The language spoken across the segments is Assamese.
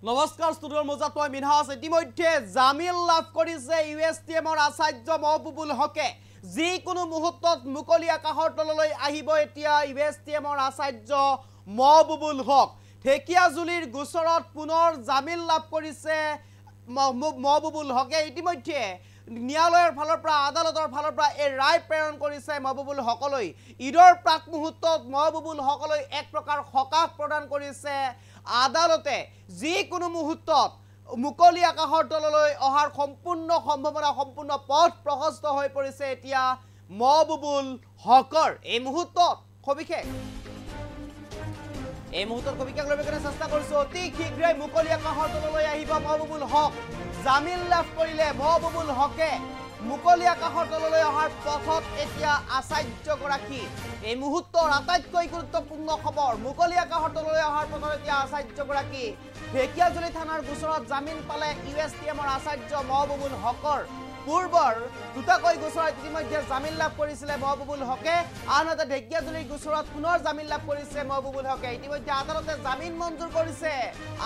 নমস্কাৰ ষ্টুডিঅ'ৰ মজাত মই মিনহাছ ইতিমধ্যে জামিন লাভ কৰিছে ইউএছটিএমৰ আচাৰ্য মহবুবুল হকে যিকোনো মুহূৰ্তত মুকলি আকাশৰ তললৈ আহিব এতিয়া ইউএছটিএমৰ আচাৰ্য মহবুবুল হক ঢেকিয়াজুলিৰ গোচৰত পুনৰ জামিন লাভ কৰিছে মহবুবুল হকে ইতিমধ্যে ন্যায়ালয়ৰ ফালৰ পৰা আদালতৰ ফালৰ পৰা এই ৰায় প্ৰেৰণ কৰিছে মহবুবুল হকলৈ ঈদৰ প্ৰাক মুহূৰ্তত মহবুবুল হকলৈ এক প্ৰকাৰ সকাহ প্ৰদান কৰিছে আদালতে যিকোনো মুহূৰ্তত মুকলি আকাশৰ তললৈ অহাৰ সম্পূৰ্ণ সম্ভাৱনা সম্পূৰ্ণ পথ প্ৰশস্ত হৈ পৰিছে এতিয়া মহবুবুল হকৰ এই মুহূৰ্তত সবিশেষ লবলৈ চেষ্টা কৰিছো অতি শীঘ্ৰে মুকলি আকাশৰ তললৈ আহিব মহবুবুল হক জামিন লাভ কৰিলে মহবুবুল হকে মুকলি আকাশৰ তললৈ অহাৰ পথত এতিয়া আচাৰ্যগৰাকী এই মুহূৰ্তৰ আটাইতকৈ গুৰুত্বপূৰ্ণ খবৰ মুকলি আকাশৰ তললৈ অহাৰ পথত এতিয়া আচাৰ্যগৰাকী ঢেকিয়াজুলি থানাৰ গোচৰত জামিন পালে ইউএছটিএমৰ আচাৰ্য মহবুবুল হকৰ পূৰ্বৰ দুটাকৈ গোচৰত ইতিমধ্যে জামিন লাভ কৰিছিলে মহবুবুল হকে আনহাতে ঢেকিয়াজুলিৰ গোচৰত পুনৰ জামিন লাভ কৰিছে মহবুবুল হকে ইতিমধ্যে আদালতে জামিন মঞ্জুৰ কৰিছে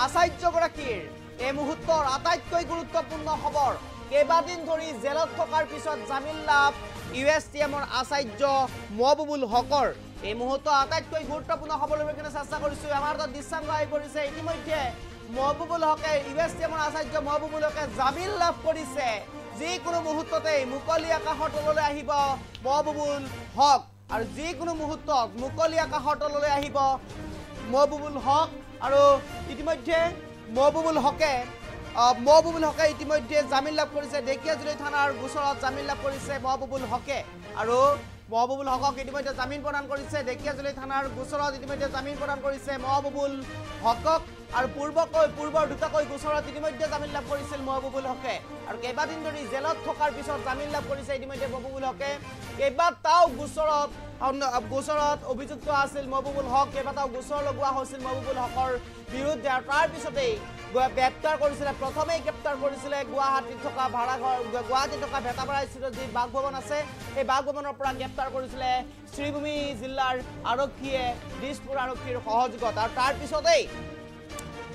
আচাৰ্যগৰাকীৰ এই মুহূৰ্তৰ আটাইতকৈ গুৰুত্বপূৰ্ণ খবৰ কেইবাদিন ধৰি জেলত থকাৰ পিছত জামিন লাভ ইউএছটিএমৰ আচাৰ্য মহবুবুল হকৰ এই মুহূৰ্তৰ আটাইতকৈ গুৰুত্বপূৰ্ণ খবৰ লবলৈ চেষ্টা কৰিছো আমাৰ তাত দৃশ্যাংগ আহি পৰিছে ইতিমধ্যে মহবুবুল হকে ইউএছটিএমৰ আচাৰ্য মহবুবুল হকে জামিন লাভ কৰিছে যিকোনো মুহূৰ্ততে মুকলি আকাশৰ তললৈ আহিব মহবুবুল হক আৰু যিকোনো মুহূৰ্তত মুকলি আকাশৰ তললৈ আহিব মহবুবুল হক আৰু ইতিমধ্যে মহবুবুল হকে ইতিমধ্যে জামিন লাভ কৰিছে ঢেকিয়াজুলি থানাৰ গোচৰত জামিন লাভ কৰিছে মহবুবুল হকে আৰু মহবুবুল হকক ইতিমধ্যে জামিন প্ৰদান কৰিছে ঢেকিয়াজুলি থানাৰ গোচৰত ইতিমধ্যে জামিন প্ৰদান কৰিছে মহবুবুল হকক আৰু পূৰ্বৰ দুটাকৈ গোচৰত ইতিমধ্যে জামিন লাভ কৰিছিল মহবুবুল হকে আৰু কেইবাদিন ধৰি জেলত থকাৰ পিছত জামিন লাভ কৰিছে ইতিমধ্যে মহবুবুল হকে কেইবাটাও গোচৰত অভিযুক্ত আছিল মহবুবুল হক কেইবাটাও গোচৰ লগোৱা হৈছিল মহবুবুল হকৰ বিৰুদ্ধে আৰু তাৰ পিছতেই গ্ৰেপ্তাৰ কৰিছিলে প্ৰথমেই গ্ৰেপ্তাৰ কৰিছিলে গুৱাহাটীত থকা ভেটাপাৰা স্থিত যি বাসভৱন আছে এই বাসভৱনৰ পৰা গ্ৰেপ্তাৰ কৰিছিলে শ্ৰীভূমি জিলাৰ আৰক্ষীয়ে দিছপুৰ আৰক্ষীৰ সহযোগত আৰু তাৰ পিছতেই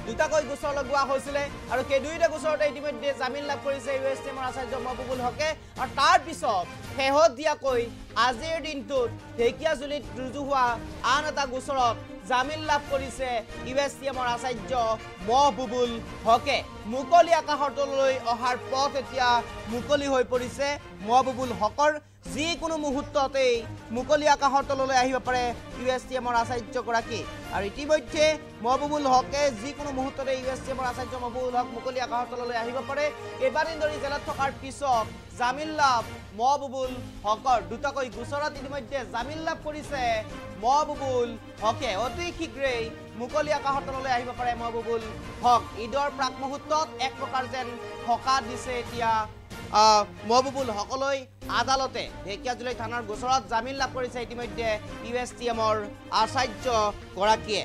দুটাকৈ গোচৰ লগোৱা হৈছিলে আৰু সেই দুইটা গোচৰতে ইতিমধ্যে জামিন লাভ কৰিছে ইউএছটিএমৰ আচাৰ্য মহবুবুল হকে আৰু তাৰ পিছত শেহতীয়াকৈ আজিৰ দিনটোত ঢেকিয়াজুলিত ৰুজু হোৱা আন এটা গোচৰত জামিন লাভ কৰিছে ইউএছটিএমৰ আচাৰ্য মহবুবুল হকে মুকলি আকাশৰ তললৈ অহাৰ পথ এতিয়া মুকলি হৈ পৰিছে মহবুবুল হকৰ যিকোনো মুহূৰ্ততেই মুকলি আকাশৰ তললৈ আহিব পাৰে ইউএছটিএমৰ আচাৰ্যগৰাকী আৰু ইতিমধ্যে মহবুবুল হকে যিকোনো মুহূৰ্ততে ইউএছটিএমৰ আচাৰ্য মহবুবুল হক মুকলি আকাশৰ তললৈ আহিব পাৰে কেইবাদিন ধৰি জেলত থকাৰ পিছত জামিন লাভ মহবুবুল হকৰ দুটাকৈ গোচৰত ইতিমধ্যে জামিন লাভ কৰিছে মহবুবুল হকে অতি শীঘ্ৰেই মুকলি আকাশৰ তললৈ আহিব পাৰে মহবুবুল হক ঈদৰ প্ৰাক মুহূৰ্তত এক প্ৰকাৰ যেন সকাহ দিছে এতিয়া মহবুবুল হকলৈ আদালতে ঢেকিয়াজুলি থানাৰ গোচৰত জামিন লাভ কৰিছে ইতিমধ্যে ইউএছটিএমৰ আচাৰ্যগৰাকীয়ে